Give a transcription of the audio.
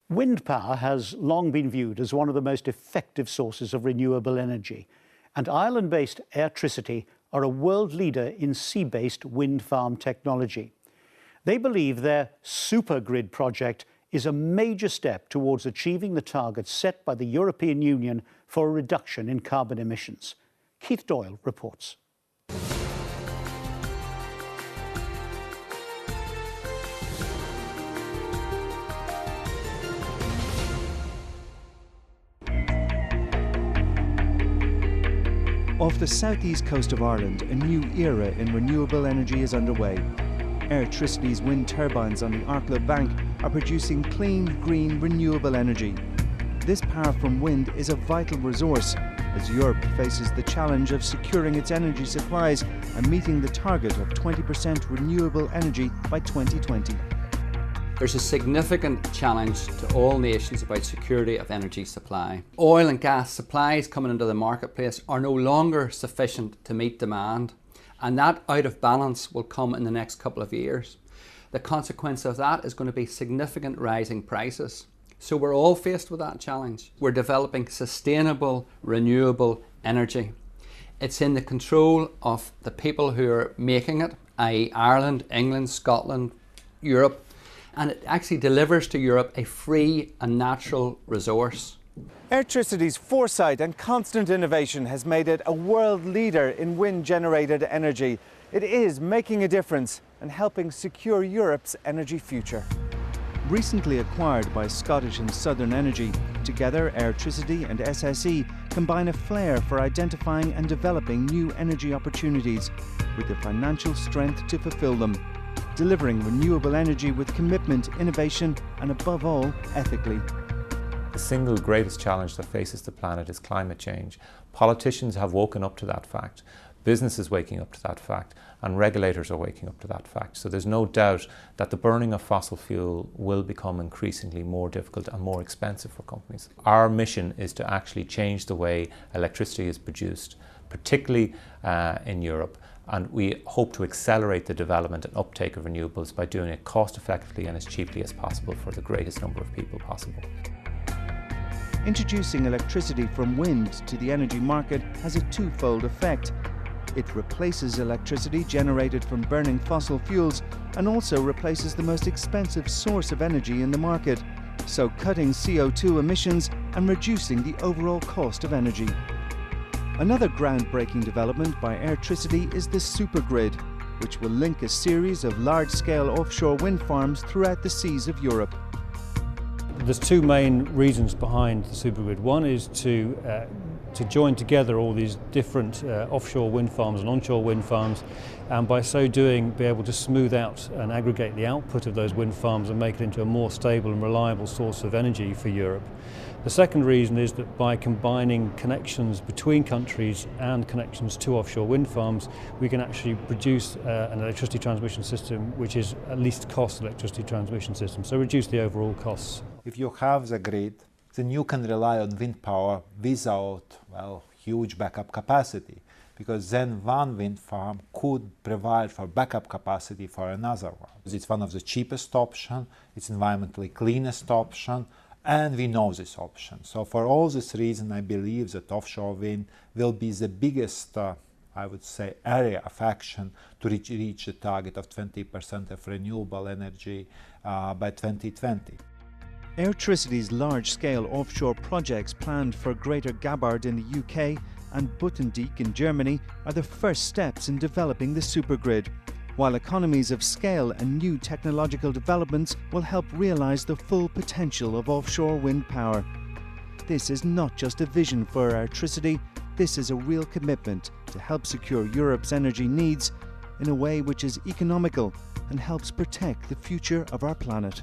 Wind power has long been viewed as one of the most effective sources of renewable energy, and Ireland-based Airtricity are a world leader in sea-based wind farm technology. They believe their supergrid project is a major step towards achieving the targets set by the European Union for a reduction in carbon emissions. Keith Doyle reports. Off the southeast coast of Ireland, a new era in renewable energy is underway. Airtricity's wind turbines on the Arklow Bank are producing clean, green, renewable energy. This power from wind is a vital resource as Europe faces the challenge of securing its energy supplies and meeting the target of 20% renewable energy by 2020. There's a significant challenge to all nations about security of energy supply. Oil and gas supplies coming into the marketplace are no longer sufficient to meet demand, and that out of balance will come in the next couple of years. The consequence of that is going to be significant rising prices. So we're all faced with that challenge. We're developing sustainable, renewable energy. It's in the control of the people who are making it, i.e. Ireland, England, Scotland, Europe, and it actually delivers to Europe a free and natural resource. Airtricity's foresight and constant innovation has made it a world leader in wind-generated energy. It is making a difference and helping secure Europe's energy future. Recently acquired by Scottish and Southern Energy, together Airtricity and SSE combine a flair for identifying and developing new energy opportunities with the financial strength to fulfill them, delivering renewable energy with commitment, innovation and above all, ethically. The single greatest challenge that faces the planet is climate change. Politicians have woken up to that fact. Business is waking up to that fact, and regulators are waking up to that fact. So there's no doubt that the burning of fossil fuel will become increasingly more difficult and more expensive for companies. Our mission is to actually change the way electricity is produced, particularly in Europe, and we hope to accelerate the development and uptake of renewables by doing it cost effectively and as cheaply as possible for the greatest number of people possible. Introducing electricity from wind to the energy market has a twofold effect. It replaces electricity generated from burning fossil fuels and also replaces the most expensive source of energy in the market, so cutting CO2 emissions and reducing the overall cost of energy. Another groundbreaking development by Airtricity is the supergrid, which will link a series of large-scale offshore wind farms throughout the seas of Europe. There's two main reasons behind the supergrid. One is to join together all these different offshore wind farms and onshore wind farms, and by so doing be able to smooth out and aggregate the output of those wind farms and make it into a more stable and reliable source of energy for Europe. The second reason is that by combining connections between countries and connections to offshore wind farms, we can actually produce an electricity transmission system which is at least cost electricity transmission system, so reduce the overall costs. If you have the grid, then you can rely on wind power without, huge backup capacity, because then one wind farm could provide for backup capacity for another one. It's one of the cheapest options, it's environmentally cleanest option, and we know this option. So for all this reason, I believe that offshore wind will be the biggest, area of action to reach the target of 20% of renewable energy by 2020. Airtricity's large-scale offshore projects planned for Greater Gabbard in the UK and Buttendijk in Germany are the first steps in developing the supergrid, while economies of scale and new technological developments will help realise the full potential of offshore wind power. This is not just a vision for Airtricity, this is a real commitment to help secure Europe's energy needs in a way which is economical and helps protect the future of our planet.